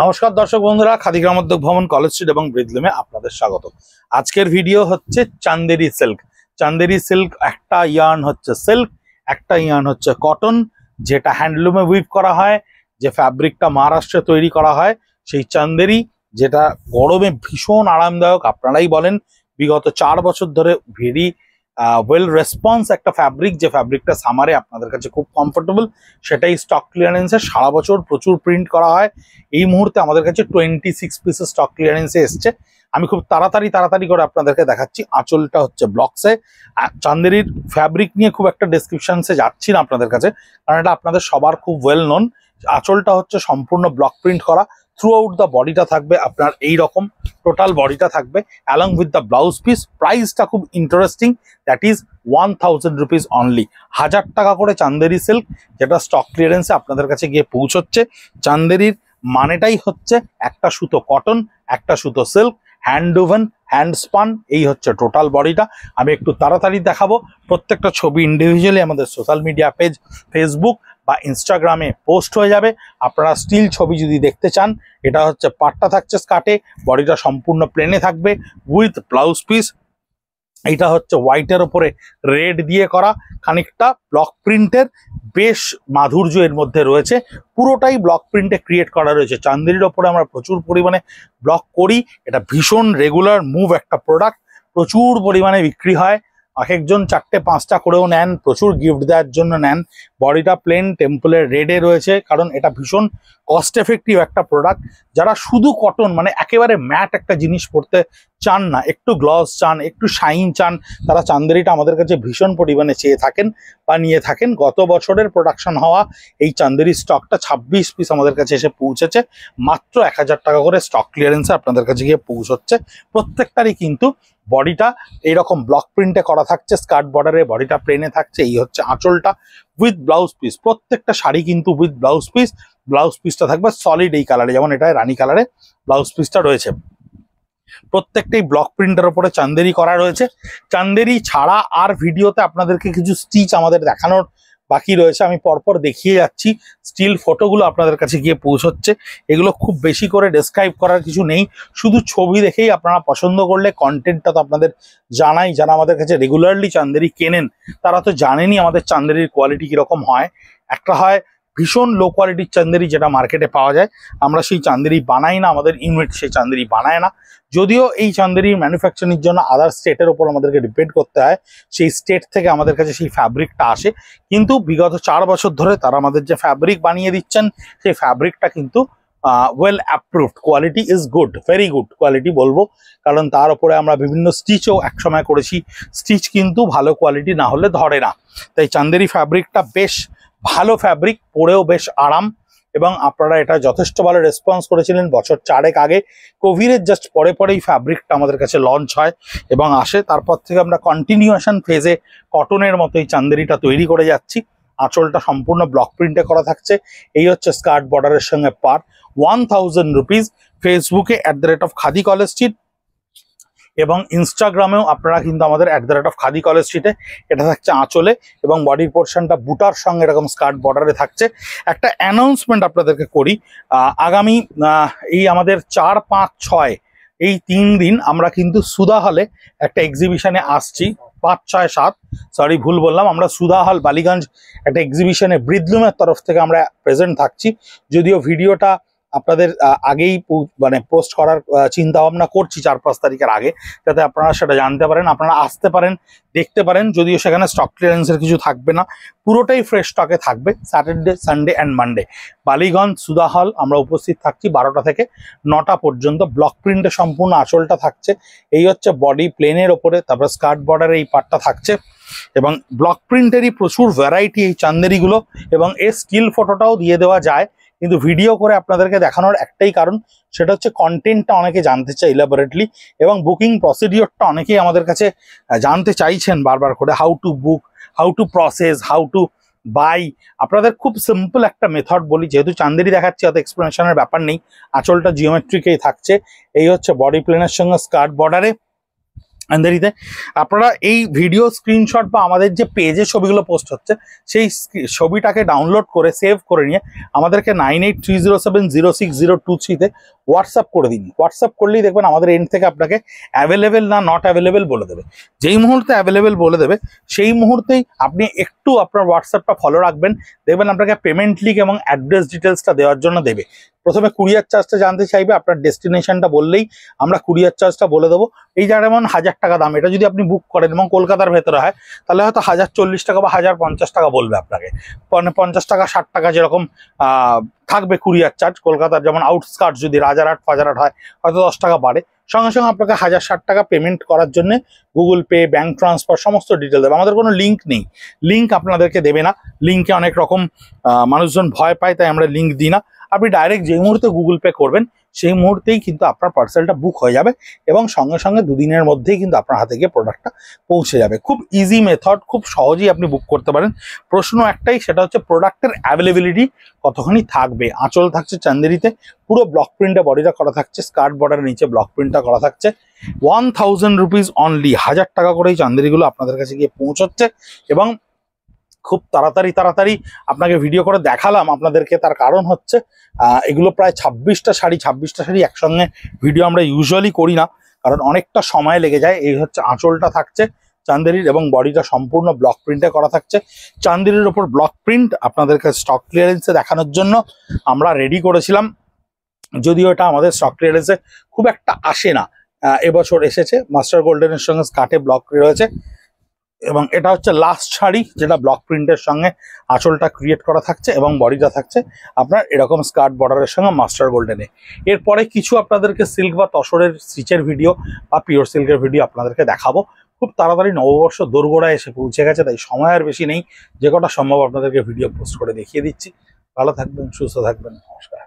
নমস্কার দর্শক বন্ধুরা, খাদি গ্রামোদ্যোগ ভবন, কলেজ স্ট্রিট এবং ব্রিজলুমে আপনাদের স্বাগত। আজকের ভিডিও হচ্ছে চান্দেরি সিল্ক। চান্দেরি সিল্ক একটা ইয়ার্ন হচ্ছে সিল্ক, একটা ইয়ার্ন হচ্ছে কটন, যেটা হ্যান্ডলুমে উইভ করা হয়। যে ফ্যাব্রিকটা মহারাষ্ট্রে তৈরি করা হয় সেই চান্দেরি, যেটা গরমে ভীষণ আরামদায়ক। আপনারাই বলেন বিগত 4 বছর ধরে ভেরি ওয়েল রেসপন্স একটা ফ্যাব্রিক, যে ফ্যাব্রিকটা সামারে আপনাদের কাছে খুব কমফোর্টেবল। সেটাই স্টক ক্লিয়ারেন্সে সারা বছর প্রচুর প্রিন্ট করা হয়। এই মুহূর্তে আমাদের কাছে 26 পিসের স্টক ক্লিয়ারেন্সে এসছে। আমি খুব তাড়াতাড়ি করে আপনাদেরকে দেখাচ্ছি। আঁচলটা হচ্ছে ব্লকসে। চান্দেরির ফ্যাব্রিক নিয়ে খুব একটা ডেসক্রিপশনসে যাচ্ছি না আপনাদের কাছে, কারণ এটা আপনাদের সবার খুব ওয়েল নোন। আঁচলটা হচ্ছে সম্পূর্ণ ব্লক প্রিন্ট করা। থ্রু আউট দ্য বডিটা থাকবে আপনার এই রকম, টোটাল বডিটা থাকবে along with the blouse piece. প্রাইসটা খুব interesting, that is 1000 rupees only. 1000 টাকা করে চান্দেরি সিল্ক, যেটা স্টক ক্লিয়ারেন্সে আপনাদের কাছে গিয়ে পৌঁছচ্ছে। চান্দেরির মানেটাই হচ্ছে একটা সুতো কটন, একটা সুতো silk, hand woven, hand span. এই হচ্ছে টোটাল বডিটা। আমি একটু তাড়াতাড়ি দেখাবো। প্রত্যেকটা ছবি ইন্ডিভিজুয়ালি আমাদের সোশ্যাল মিডিয়া পেজ ফেসবুক বা ইনস্টাগ্রামে পোস্ট হয়ে যাবে। আপনারা স্টিল ছবি যদি দেখতে চান, এটা হচ্ছে পাটটা থাকছে স্কার্টে, বডিটা সম্পূর্ণ প্লেনে থাকবে উইথ ব্লাউজ পিস। এটা হচ্ছে হোয়াইটের ওপরে রেড দিয়ে করা, খানিকটা ব্লক প্রিন্টের বেশ মাধুর্য এর মধ্যে রয়েছে। পুরোটাই ব্লক প্রিন্টে ক্রিয়েট করা রয়েছে। চান্দেরির ওপরে আমরা প্রচুর পরিমাণে ব্লক করি। এটা ভীষণ রেগুলার মুভ একটা প্রোডাক্ট, প্রচুর পরিমাণে বিক্রি হয়। এক একজন 4টে-5টা করেও নেন, প্রচুর গিফট দেওয়ার জন্য নেন। বডিটা প্লেন টেম্পলের রেডে রয়েছে, কারণ এটা ভীষণ কস্ট এফেক্টিভ একটা প্রোডাক্ট। যারা শুধু কটন মানে একেবারে ম্যাট একটা জিনিস পড়তে চান না, একটু গ্লস চান, একটু শাইন চান, তারা চান্দেরিটা আমাদের কাছে ভীষণ পরিমাণে চেয়ে থাকেন বা নিয়ে থাকেন। গত বছরের প্রোডাকশন হওয়া এই চান্দেরি স্টকটা 26 পিস আমাদের কাছে এসে পৌঁছেছে। মাত্র 1000 টাকা করে স্টক ক্লিয়ারেন্সে আপনাদের কাছে গিয়ে পৌঁছচ্ছে। প্রত্যেকটারই কিন্তু বডিটা এইরকম ব্লক প্রিন্টে করা থাকছে, স্কার্ট বর্ডারে, বডিটা প্লেনে থাকছে। এই হচ্ছে আঁচলটা উইথ ব্লাউজ পিস। প্রত্যেকটা শাড়ি কিন্তু উইথ ব্লাউজ পিস। ব্লাউজ পিসটা থাকবে সলিড এই কালারে, যেমন এটা রানী কালারে ব্লাউজ পিসটা রয়েছে। প্রত্যেকটাই ব্লক প্রিন্টের ওপরে চান্দেরি করা রয়েছে। চান্দেরি ছাড়া আর ভিডিওতে আপনাদেরকে কিছু স্টিচ আমাদের দেখানোর বাকি রয়েছে, আমি পরপর দেখিয়ে যাচ্ছি। স্টিল ফটোগুলো আপনাদের কাছে গিয়ে পৌঁছচ্ছে। এগুলো খুব বেশি করে ডেসক্রাইব করার কিছু নেই, শুধু ছবি দেখেই আপনারা পছন্দ করলে, কন্টেন্টটা তো আপনাদের জানাই। যারা আমাদের কাছে রেগুলারলি চান্দেরি কেনেন তারা তো জানেনই আমাদের চান্দেরির কোয়ালিটি কীরকম হয়। একটা হয় ভীষণ লো কোয়ালিটির চান্দেরি, যেটা মার্কেটে পাওয়া যায়। আমরা সেই চান্দেরি বানাই না, আমাদের ইউনিট সেই চান্দেরি বানায় না। যদিও এই চান্দেরির ম্যানুফ্যাকচারিংয়ের জন্য আদার স্টেটের ওপর আমাদেরকে ডিপেন্ড করতে হয়, সেই স্টেট থেকে আমাদের কাছে সেই ফ্যাব্রিকটা আসে। কিন্তু বিগত 4 বছর ধরে তারা আমাদের যে ফ্যাব্রিক বানিয়ে দিচ্ছেন, সেই ফ্যাব্রিকটা কিন্তু well approved. Quality is good, very good quality বলবো, কারণ তার উপরে আমরা বিভিন্ন স্টিচও একসময় করেছি। স্টিচ কিন্তু ভালো কোয়ালিটি না হলে ধরে না। তাই চান্দেরি ফ্যাব্রিকটা বেশ ভালো ফ্যাব্রিক, পরেও বেশ আরাম। এবং আপনারা এটা যথেষ্ট ভালো রেসপন্স করেছিলেন বছর 4 আগে। কোভিডের জাস্ট পরেই ফ্যাব্রিকটা আমাদের কাছে লঞ্চ হয় এবং আসে। তারপর থেকে আমরা কন্টিনিউয়েশন ফেজে কটনের মতো এই চান্দেরিটা তৈরি করে যাচ্ছি। আঁচলটা সম্পূর্ণ ব্লক প্রিন্টে করা থাকছে। এই হচ্ছে স্কার্ট বর্ডারের সঙ্গে পার। 1000 রুপিস। ফেসবুকে @খাদি কলেজ স্ট্রিট এবং ইনস্টাগ্রামেও আপনারা কিন্তু আমাদের @খাদি কলেজ স্ট্রিটে। এটা থাকছে আঁচলে এবং বডির পোর্শনটা বুটার সঙ্গে এরকম স্কার্ট বর্ডারে থাকছে। একটা অ্যানাউন্সমেন্ট আপনাদেরকে করি, আগামী এই আমাদের 4, 5, 6 এই 3 দিন আমরা কিন্তু সুধা হলে একটা এক্সিবিশনে আসছি। 5, 6, 7 সরি ভুল বললাম, আমরা সুধা হল বালিগঞ্জ একটা এক্সিবিশনে ব্রিজলুমের তরফ থেকে আমরা প্রেজেন্ট থাকছি। যদিও ভিডিওটা আপনাদের আগেই মানে পোস্ট করার চিন্তা ভাবনা করছি 4-5 তারিখের আগে, যাতে আপনারা সেটা জানতে পারেন, আপনারা আসতে পারেন, দেখতে পারেন। যদিও সেখানে স্টক ক্লিয়ারেন্সের কিছু থাকবে না, পুরোটাই ফ্রেশ স্টকে থাকবে। Saturday, Sunday and Monday Ballygunge Sudha hall আমরা উপস্থিত থাকছি 12টা থেকে 9টা পর্যন্ত। ব্লক প্রিন্টে সম্পূর্ণ আঁচলটা থাকছে। এই হচ্ছে বডি প্লেনের ওপরে, তারপর স্কার্ট বর্ডারে এই পার্টটা থাকছে। এবং ব্লক প্রিন্টেরই প্রচুর ভ্যারাইটি এই চান্দেরিগুলো, এবং এর স্টিল ফটোটাও দিয়ে দেওয়া যায়। কিন্তু ভিডিও করে আপনাদেরকে দেখানোর একটাই কারণ, সেটা হচ্ছে কন্টেন্টটা অনেকে জানতে চায় ইলাবোরেটলি, এবং বুকিং প্রসিডিওরটা অনেকেই আমাদের কাছে জানতে চাইছেন বারবার করে। How to book, how to process, how to buy. আপনাদের খুব সিম্পল একটা মেথড বলি, যেহেতু চান্দেরি দেখাচ্ছি অত এক্সপ্লেনেশনের ব্যাপার নেই। আঁচলটা জিওমেট্রিকেই থাকছে। এই হচ্ছে বডি প্লেনের সঙ্গে স্কার্ট বর্ডারে। চান্দেরিতে আপনারা এই ভিডিও স্ক্রিনশট বা আমাদের যে পেজে ছবিগুলো পোস্ট হচ্ছে সেই ছবিটাকে ডাউনলোড করে সেভ করে নিয়ে আমাদেরকে 9830706023 হোয়াটসঅ্যাপ করে দিন। হোয়াটসঅ্যাপ করলেই দেখবেন আমাদের এন্ড থেকে আপনাকে অ্যাভেলেবেল না নট অ্যাভেলেবেল বলে দেবে। যেই মুহূর্তে অ্যাভেলেবেল বলে দেবে সেই মুহূর্তেই আপনি একটু আপনার হোয়াটসঅ্যাপটা ফলো রাখবেন, দেখবেন আপনাকে পেমেন্ট লিঙ্ক এবং অ্যাড্রেস ডিটেলসটা দেওয়ার জন্য দেবে। প্রথমে কুরিয়ার চার্জটা জানতে চাইবে, আপনার ডেস্টিনেশনটা বললেই আমরা কুরিয়ার চার্জটা বলে দেবো। এই যেমন 1000 টাকা দাম, এটা যদি আপনি বুক করেন এবং কলকাতার ভেতরে হয় তাহলে হয়তো 1040 টাকা বা 1050 টাকা বলবে আপনাকে, 50 টাকা 60 টাকা যেরকম থাকবে কুরিয়ার চার্জ। কলকাতার যেমন আউটস্কার্ট যদি রাজারহাট ফাজারহাট হয় হয়তো 10 টাকা বাড়ে। সঙ্গে সঙ্গে আপনাকে 1060 টাকা পেমেন্ট করার জন্য গুগল পে, ব্যাঙ্ক ট্রান্সফার সমস্ত ডিটেল দেবে। আমাদের কোনো লিঙ্ক নেই, লিঙ্ক আপনাদেরকে দেবে না। লিঙ্কে অনেক রকম মানুষজন ভয় পায়, তাই আমরা লিঙ্ক দিই না। আপনি ডাইরেক্ট যে মুহূর্তে গুগল পে করবেন সেই মুহূর্তেই কিন্তু আপনার পার্সেলটা বুক হয়ে যাবে এবং সঙ্গে সঙ্গে 2 দিনের মধ্যেই কিন্তু আপনার হাতে গিয়ে প্রোডাক্টটা পৌঁছে যাবে। খুব ইজি মেথড, খুব সহজেই আপনি বুক করতে পারেন। প্রশ্ন একটাই, সেটা হচ্ছে প্রোডাক্টের অ্যাভেলেবিলিটি কতখানি থাকবে। আঁচল থাকছে চান্দেরিতে, পুরো ব্লক প্রিন্টে বডিটা করা থাকছে, স্কার্ট বর্ডারের নিচে ব্লক প্রিন্টটা করা থাকছে। 1000 রুপিস অনলি, 1000 টাকা করেই চান্দেরিগুলো আপনাদের কাছে গিয়ে পৌঁছচ্ছে। এবং খুব তাড়াতাড়ি আপনাকে ভিডিও করে দেখালাম আপনাদেরকে, তার কারণ হচ্ছে এগুলো প্রায় 26টা শাড়ি একসঙ্গে ভিডিও আমরা ইউজুয়ালি করি না, কারণ অনেকটা সময় লেগে যায়। এই হচ্ছে আঁচলটা থাকছে চান্দেরির এবং বডিটা সম্পূর্ণ ব্লক প্রিন্টে করা থাকছে। চান্দেরির ওপর ব্লক প্রিন্ট আপনাদেরকে স্টক ক্লিয়ারেন্সে দেখানোর জন্য আমরা রেডি করেছিলাম, যদিও এটা আমাদের স্টক ক্লিয়ারেন্সে খুব একটা আসে না। এবছর এসেছে, মাস্টার গোল্ডেনের সঙ্গে স্কার্টে ব্লক রয়েছে এবং এটা হচ্ছে লাস্ট শাড়ি যেটা ব্লক প্রিন্টের সঙ্গে আঁচলটা ক্রিয়েট করা থাকছে এবং বডিটা থাকছে আপনার এরকম স্কার্ট বর্ডারের সঙ্গে মাস্টার গোল্ডেনে। এরপরে কিছু আপনাদেরকে সিল্ক বা তসরের স্টিচের ভিডিও বা পিওর সিল্কের ভিডিও আপনাদেরকে দেখাবো। খুব তাড়াতাড়ি নববর্ষ দোরগোড়ায় এসে পৌঁছে গেছে, তাই সময় আর বেশি নেই। যে কটা সম্ভব আপনাদেরকে ভিডিও পোস্ট করে দেখিয়ে দিচ্ছি। ভালো থাকবেন, সুস্থ থাকবেন, নমস্কার।